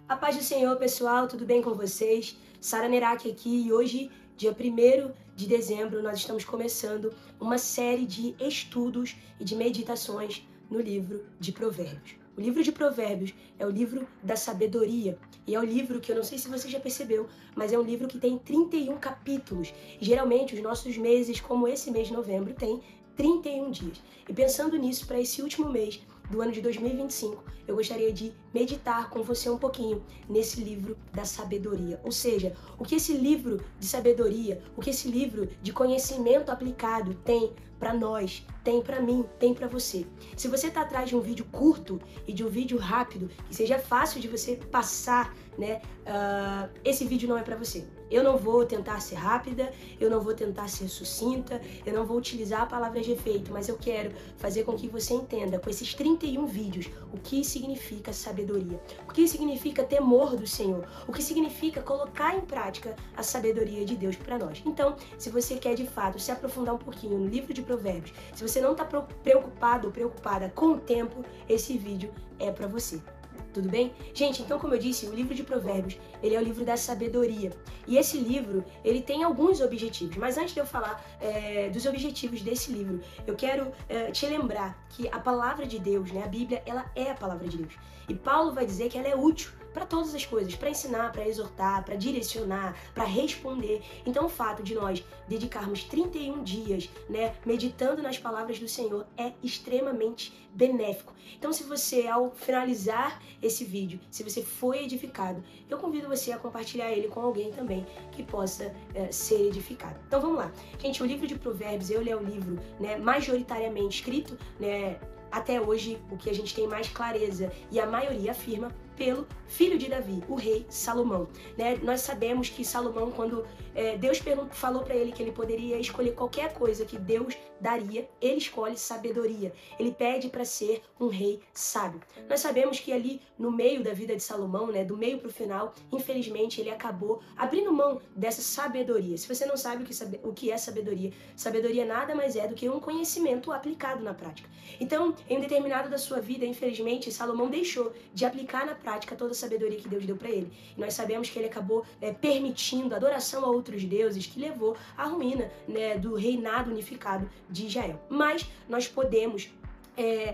A paz do Senhor, pessoal, tudo bem com vocês? Sara Neraki aqui e hoje, dia 1º de dezembro, nós estamos começando uma série de estudos e de meditações no livro de Provérbios. O livro de Provérbios é o livro da sabedoria e é o livro que eu não sei se você já percebeu, mas é um livro que tem 31 capítulos. E, geralmente os nossos meses, como esse mês de novembro, tem 31 dias. E pensando nisso, para esse último mês do ano de 2025, eu gostaria de meditar com você um pouquinho nesse livro da sabedoria. Ou seja, o que esse livro de sabedoria, o que esse livro de conhecimento aplicado tem para nós, tem para mim, tem para você. Se você está atrás de um vídeo curto e de um vídeo rápido, que seja fácil de você passar, né? Esse vídeo não é para você. Eu não vou tentar ser rápida, eu não vou tentar ser sucinta, eu não vou utilizar palavras de efeito, mas eu quero fazer com que você entenda, com esses 31 vídeos, o que significa sabedoria, o que significa temor do Senhor, o que significa colocar em prática a sabedoria de Deus para nós. Então, se você quer de fato se aprofundar um pouquinho no livro de Provérbios, se você não está preocupado ou preocupada com o tempo, esse vídeo é para você. Tudo bem? Gente, então como eu disse, o livro de Provérbios, ele é o livro da sabedoria. E esse livro, ele tem alguns objetivos. Mas antes de eu falar dos objetivos desse livro, eu quero te lembrar que a palavra de Deus, né, a Bíblia, ela é a palavra de Deus. E Paulo vai dizer que ela é útil para todas as coisas, para ensinar, para exortar, para direcionar, para responder. Então o fato de nós dedicarmos 31 dias, né, meditando nas palavras do Senhor é extremamente benéfico. Então se você, ao finalizar esse vídeo, se você foi edificado, eu convido você a compartilhar ele com alguém também que possa ser edificado. Então vamos lá. Gente, o livro de Provérbios, ele é o livro, né, majoritariamente escrito, né, até hoje, o que a gente tem mais clareza e a maioria afirma, pelo filho de Davi, o rei Salomão. Né? Nós sabemos que Salomão, quando Deus falou para ele que ele poderia escolher qualquer coisa que Deus daria, ele escolhe sabedoria. Ele pede para ser um rei sábio. Nós sabemos que ali no meio da vida de Salomão, né, do meio para o final, infelizmente ele acabou abrindo mão dessa sabedoria. Se você não sabe o que é sabedoria, sabedoria nada mais é do que um conhecimento aplicado na prática. Então, em um determinado da sua vida, infelizmente, Salomão deixou de aplicar na prática toda a sabedoria que Deus deu para ele. E nós sabemos que ele acabou permitindo adoração a outros deuses, que levou à ruína, né, do reinado unificado de Israel. Mas nós podemos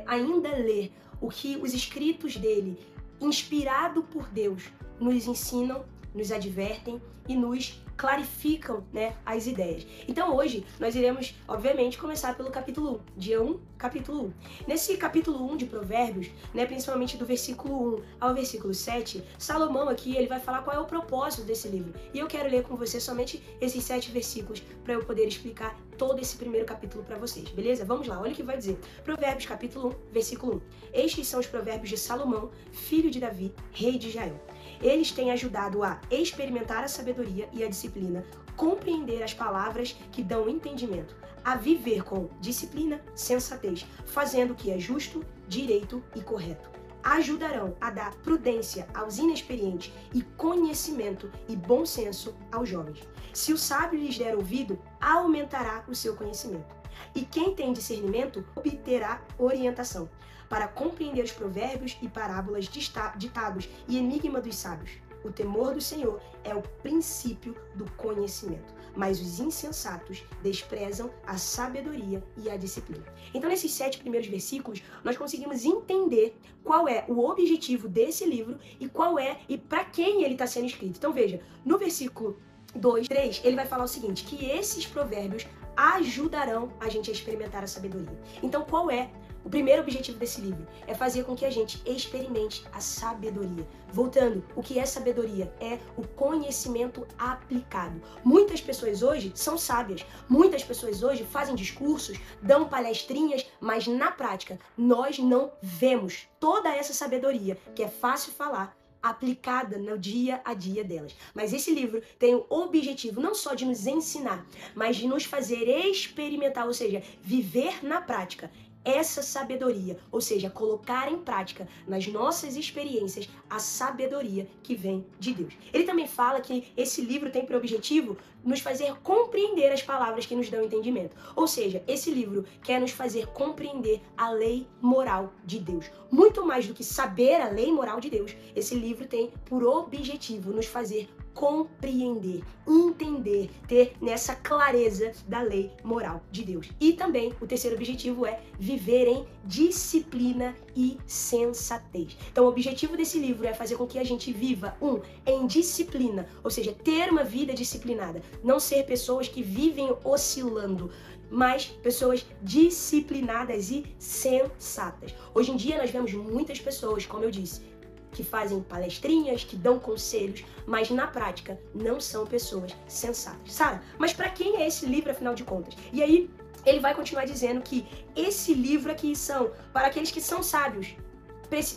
ainda ler o que os escritos dele, inspirado por Deus, nos ensinam, nos advertem e nos clarificam, né, as ideias. Então hoje nós iremos, obviamente, começar pelo capítulo 1, dia 1, capítulo 1. Nesse capítulo 1 de Provérbios, né, principalmente do versículo 1 ao versículo 7, Salomão aqui ele vai falar qual é o propósito desse livro. E eu quero ler com você somente esses 7 versículos para eu poder explicar todo esse primeiro capítulo para vocês, beleza? Vamos lá, olha o que vai dizer. Provérbios capítulo 1, versículo 1. Estes são os provérbios de Salomão, filho de Davi, rei de Israel. Eles têm ajudado a experimentar a sabedoria e a disciplina, compreender as palavras que dão entendimento, a viver com disciplina, sensatez, fazendo o que é justo, direito e correto. Ajudarão a dar prudência aos inexperientes e conhecimento e bom senso aos jovens. Se o sábio lhes der ouvido, aumentará o seu conhecimento. E quem tem discernimento obterá orientação para compreender os provérbios e parábolas, ditados e enigma dos sábios. O temor do Senhor é o princípio do conhecimento, mas os insensatos desprezam a sabedoria e a disciplina. Então, nesses 7 primeiros versículos, nós conseguimos entender qual é o objetivo desse livro e qual é e para quem ele está sendo escrito. Então, veja, no versículo 2, 3, ele vai falar o seguinte, que esses provérbios ajudarão a gente a experimentar a sabedoria. Então, qual é o primeiro objetivo desse livro? É fazer com que a gente experimente a sabedoria. Voltando, o que é sabedoria? É o conhecimento aplicado. Muitas pessoas hoje são sábias, muitas pessoas hoje fazem discursos, dão palestrinhas, mas na prática nós não vemos toda essa sabedoria, que é fácil falar, aplicada no dia a dia delas. Mas esse livro tem o objetivo não só de nos ensinar, mas de nos fazer experimentar, ou seja, viver na prática essa sabedoria, ou seja, colocar em prática nas nossas experiências a sabedoria que vem de Deus. Ele também fala que esse livro tem por objetivo nos fazer compreender as palavras que nos dão entendimento. Ou seja, esse livro quer nos fazer compreender a lei moral de Deus. Muito mais do que saber a lei moral de Deus, esse livro tem por objetivo nos fazer compreender, entender, ter nessa clareza da lei moral de Deus. E também o terceiro objetivo é viver em disciplina e sensatez. Então o objetivo desse livro é fazer com que a gente viva, em disciplina, ou seja, ter uma vida disciplinada, não ser pessoas que vivem oscilando, mas pessoas disciplinadas e sensatas. Hoje em dia nós vemos muitas pessoas, como eu disse, que fazem palestrinhas, que dão conselhos, mas na prática não são pessoas sensatas. Sara, mas para quem é esse livro, afinal de contas? E aí ele vai continuar dizendo que esse livro aqui são para aqueles que são sábios,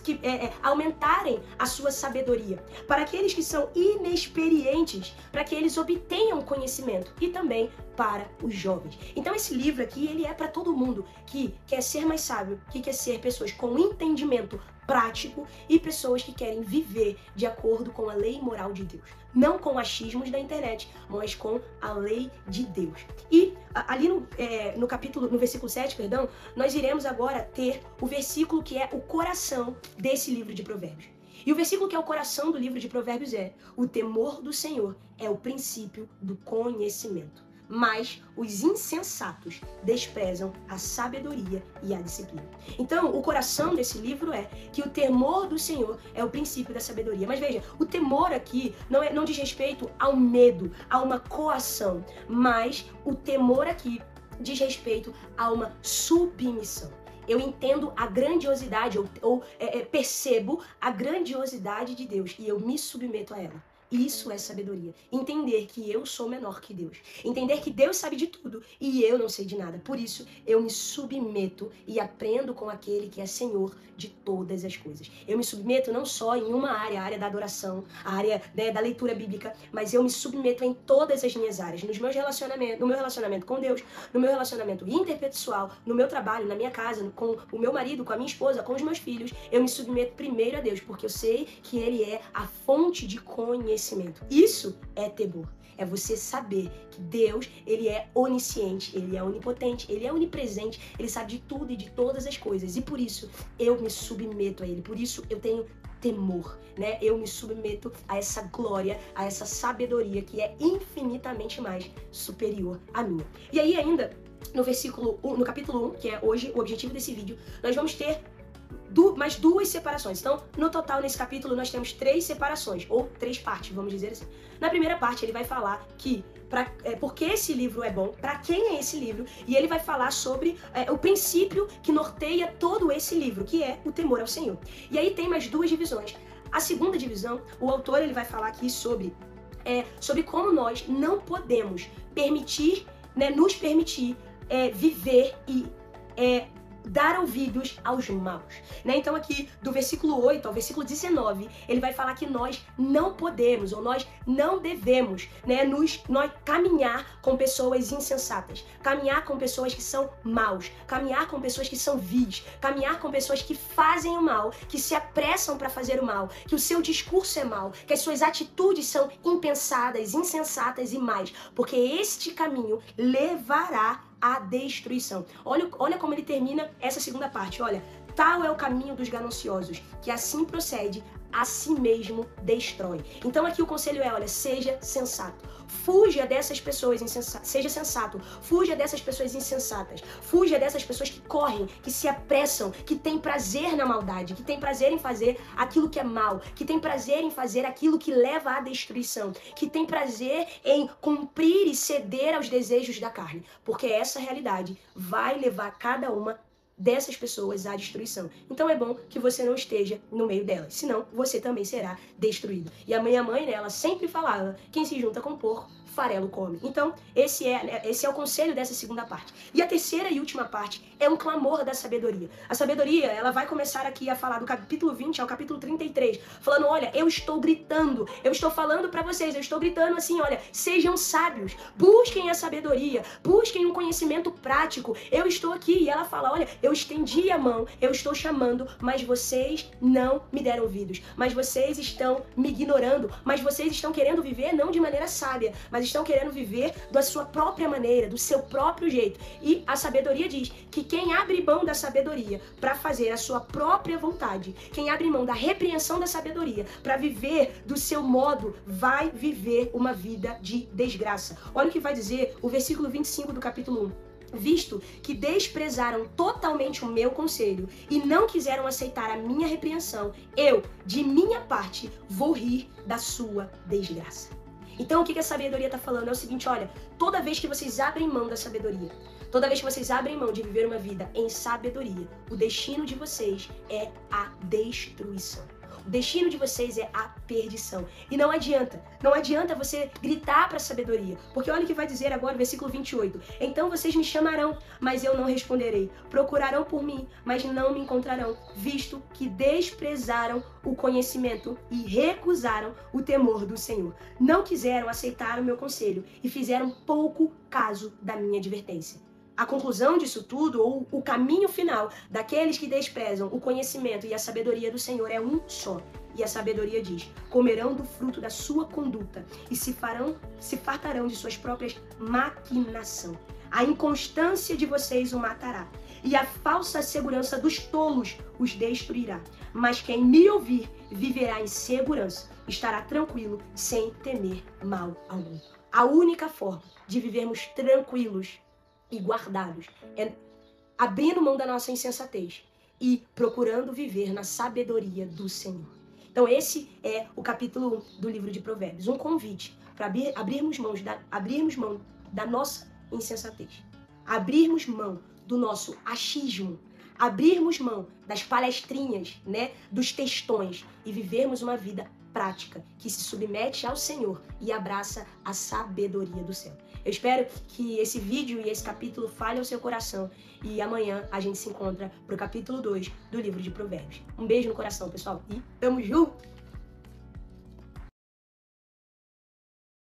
que aumentarem a sua sabedoria, para aqueles que são inexperientes, para que eles obtenham conhecimento, e também para os jovens. Então esse livro aqui, ele é para todo mundo que quer ser mais sábio, que quer ser pessoas com entendimento prático e pessoas que querem viver de acordo com a lei moral de Deus. Não com achismos da internet, mas com a lei de Deus. E ali no versículo 7, nós iremos agora ter o versículo que é o coração desse livro de Provérbios. E o versículo que é o coração do livro de Provérbios é: o temor do Senhor é o princípio do conhecimento, mas os insensatos desprezam a sabedoria e a disciplina. Então, o coração desse livro é que o temor do Senhor é o princípio da sabedoria. Mas veja, o temor aqui não diz respeito ao medo, a uma coação, mas o temor aqui diz respeito a uma submissão. Eu entendo a grandiosidade, percebo a grandiosidade de Deus e eu me submeto a ela. Isso é sabedoria. Entender que eu sou menor que Deus. Entender que Deus sabe de tudo e eu não sei de nada. Por isso, eu me submeto e aprendo com aquele que é Senhor de todas as coisas. Eu me submeto não só em uma área, a área da adoração, a área da leitura bíblica, mas eu me submeto em todas as minhas áreas. No meu relacionamento com Deus, no meu relacionamento interpessoal, no meu trabalho, na minha casa, com o meu marido, com a minha esposa, com os meus filhos. Eu me submeto primeiro a Deus, porque eu sei que Ele é a fonte de conhecimento. Isso é temor. É você saber que Deus, Ele é onisciente, Ele é onipotente, Ele é onipresente, Ele sabe de tudo e de todas as coisas. E por isso eu me submeto a Ele. Por isso eu tenho temor, né? Eu me submeto a essa glória, a essa sabedoria que é infinitamente mais superior à minha. E aí ainda, no capítulo 1, que é hoje o objetivo desse vídeo, nós vamos ter mais duas separações. Então, no total, nesse capítulo, nós temos 3 separações, ou 3 partes, vamos dizer assim. Na primeira parte, ele vai falar que porque esse livro é bom, para quem é esse livro, e ele vai falar sobre o princípio que norteia todo esse livro, que é o temor ao Senhor. E aí tem mais 2 divisões. A segunda divisão, o autor ele vai falar aqui sobre como nós não podemos nos permitir viver e dar ouvidos aos maus, né? Então aqui do versículo 8 ao versículo 19, ele vai falar que nós não podemos ou nós não devemos, né, nós caminhar com pessoas insensatas, caminhar com pessoas que são maus, caminhar com pessoas que são vis, caminhar com pessoas que fazem o mal, que se apressam para fazer o mal, que o seu discurso é mau, que as suas atitudes são impensadas, insensatas e mais, porque este caminho levará a destruição. Olha como ele termina essa segunda parte. Olha, tal é o caminho dos gananciosos, que assim procede, a si mesmo destrói. Então aqui o conselho é, olha, seja sensato. Fuja dessas pessoas insensatas. Seja sensato. Fuja dessas pessoas insensatas. Fuja dessas pessoas que correm, que se apressam, que têm prazer na maldade, que têm prazer em fazer aquilo que é mal, que têm prazer em fazer aquilo que leva à destruição, que têm prazer em cumprir e ceder aos desejos da carne. Porque essa realidade vai levar cada uma dessas pessoas à destruição. Então é bom que você não esteja no meio delas, senão você também será destruído. E a minha mãe, né, ela sempre falava, quem se junta com porco, farelo come. Então, esse é o conselho dessa segunda parte. E a terceira e última parte é um clamor da sabedoria. A sabedoria, ela vai começar aqui a falar do capítulo 20 ao capítulo 33, falando, olha, eu estou gritando, eu estou falando para vocês, eu estou gritando assim, olha, sejam sábios, busquem a sabedoria, busquem um conhecimento prático, eu estou aqui. E ela fala, olha, eu estendi a mão, eu estou chamando, mas vocês não me deram ouvidos. Mas vocês estão me ignorando, mas vocês estão querendo viver não de maneira sábia, mas estão querendo viver da sua própria maneira, do seu próprio jeito. E a sabedoria diz que quem abre mão da sabedoria para fazer a sua própria vontade, quem abre mão da repreensão da sabedoria para viver do seu modo, vai viver uma vida de desgraça. Olha o que vai dizer o versículo 25 do capítulo 1. Visto que desprezaram totalmente o meu conselho e não quiseram aceitar a minha repreensão, eu, de minha parte, vou rir da sua desgraça. Então, o que a sabedoria está falando é o seguinte, olha, toda vez que vocês abrem mão da sabedoria, toda vez que vocês abrem mão de viver uma vida em sabedoria, o destino de vocês é a destruição. O destino de vocês é a perdição. E não adianta você gritar para a sabedoria. Porque olha o que vai dizer agora, versículo 28. Então vocês me chamarão, mas eu não responderei. Procurarão por mim, mas não me encontrarão, visto que desprezaram o conhecimento e recusaram o temor do Senhor. Não quiseram aceitar o meu conselho e fizeram pouco caso da minha advertência. A conclusão disso tudo, ou o caminho final daqueles que desprezam o conhecimento e a sabedoria do Senhor é um só. E a sabedoria diz, comerão do fruto da sua conduta e se fartarão de suas próprias maquinação. A inconstância de vocês o matará e a falsa segurança dos tolos os destruirá. Mas quem me ouvir viverá em segurança, estará tranquilo sem temer mal algum. A única forma de vivermos tranquilos e guardados é abrindo mão da nossa insensatez e procurando viver na sabedoria do Senhor. Então esse é o capítulo 1 do livro de Provérbios, um convite para abrirmos mão da nossa insensatez, abrirmos mão do nosso achismo, abrirmos mão das palestrinhas, dos textões e vivermos uma vida prática que se submete ao Senhor e abraça a sabedoria do céu. Eu espero que esse vídeo e esse capítulo falem ao seu coração e amanhã a gente se encontra pro capítulo 2 do livro de Provérbios. Um beijo no coração, pessoal, e tamo junto!